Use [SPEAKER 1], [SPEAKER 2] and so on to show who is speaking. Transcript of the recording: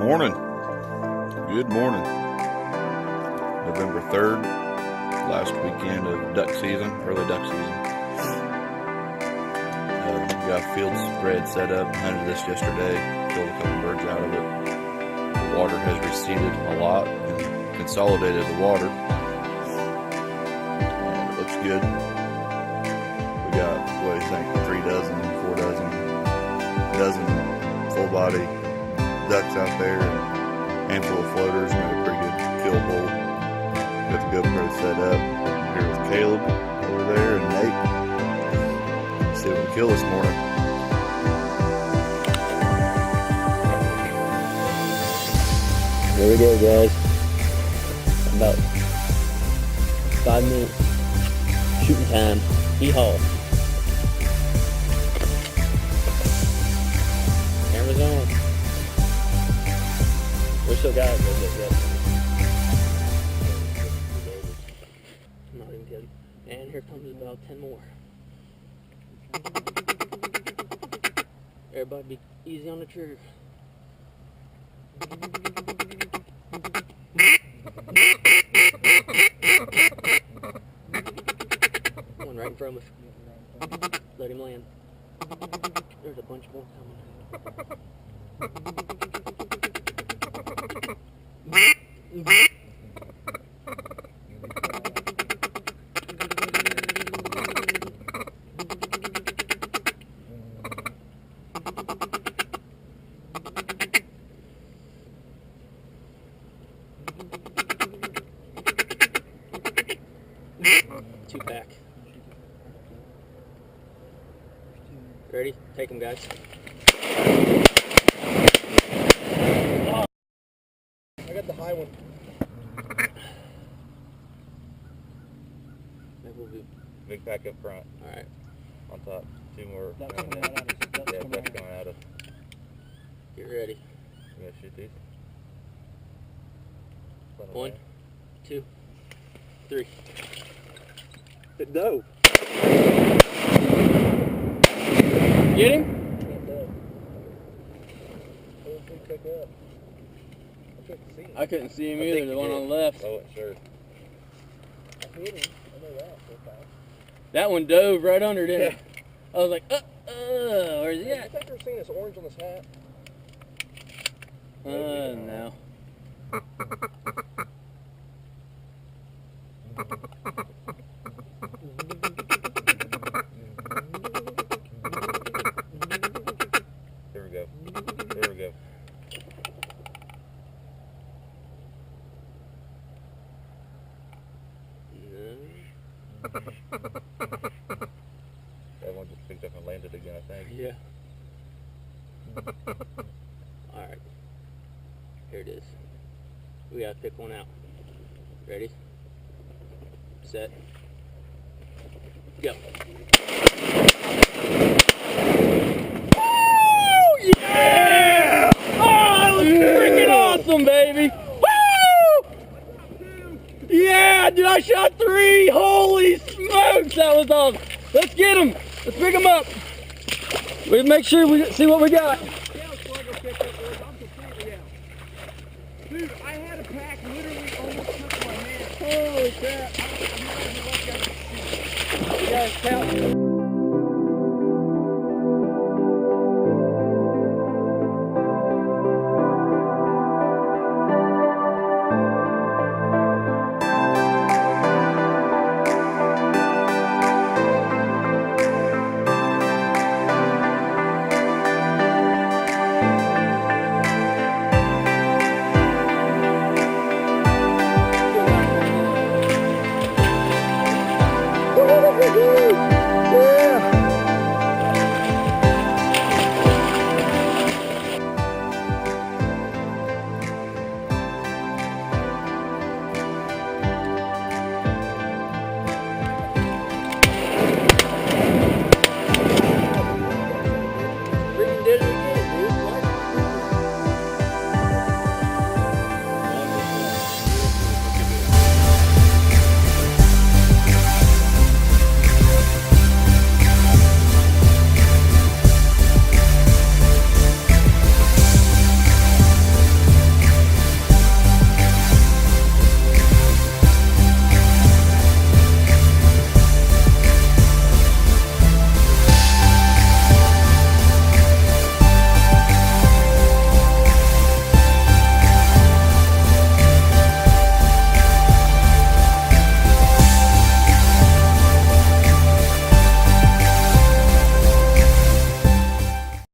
[SPEAKER 1] Morning. Good morning. November 3rd, last weekend of duck season, early duck season. We got field spread set up, hunted this yesterday, killed a couple birds out of it. The water has receded a lot and consolidated the water. And it looks good. We got, what do you think, 3 dozen, 4 dozen, full body ducks out there, and a handful of floaters, made a pretty good kill hole. Got the GoPro set up. Here with Caleb over there and Nate. Let's see what we can kill this morning.
[SPEAKER 2] Here we go, guys. About 5 minutes shooting time. Hee-haw. Camera's on. We still got it. Not even kidding. And here comes about 10 more. Everybody be easy on the trigger. One right in front of us. Let him land. There's a bunch more coming. Two pack. Ready? Take them, guys.
[SPEAKER 3] I got the high one.
[SPEAKER 2] Maybe we'll be
[SPEAKER 1] Big pack up front.
[SPEAKER 2] alright.
[SPEAKER 1] On top. 2 more.
[SPEAKER 3] That's coming right at us. That's
[SPEAKER 1] Yeah,
[SPEAKER 3] coming
[SPEAKER 1] that's
[SPEAKER 3] right
[SPEAKER 1] coming at us.
[SPEAKER 2] Get ready.
[SPEAKER 1] You gonna shoot these?
[SPEAKER 2] 1, 2, 3.
[SPEAKER 3] No.
[SPEAKER 2] Get him?
[SPEAKER 3] Can't do it. What did we pick up? I couldn't see him.
[SPEAKER 2] I couldn't see him
[SPEAKER 1] I
[SPEAKER 2] either,
[SPEAKER 1] think
[SPEAKER 2] the
[SPEAKER 1] you
[SPEAKER 2] one
[SPEAKER 1] did.
[SPEAKER 2] on the left.
[SPEAKER 1] I wasn't sure.
[SPEAKER 3] I hit him. I know that so fast.
[SPEAKER 2] That one dove right under there. I was like, where's he
[SPEAKER 3] Hey, you
[SPEAKER 2] at?
[SPEAKER 3] think they're seeing this orange on this hat?
[SPEAKER 2] No.
[SPEAKER 1] There we go. There we go. That one just picked up and landed again, I think.
[SPEAKER 2] Yeah. Alright. Here it is. We gotta pick one out. Ready? Set. Go. Woo! Yeah! Oh, that was freaking awesome, baby! Woo! Yeah, dude, I shot 3! Holy smokes, that was awesome! Let's get them! Let's pick them up! We make sure we see what we got.
[SPEAKER 3] Dude, I had a pack literally almost touch my hand.
[SPEAKER 2] Holy crap! You guys count. Woo!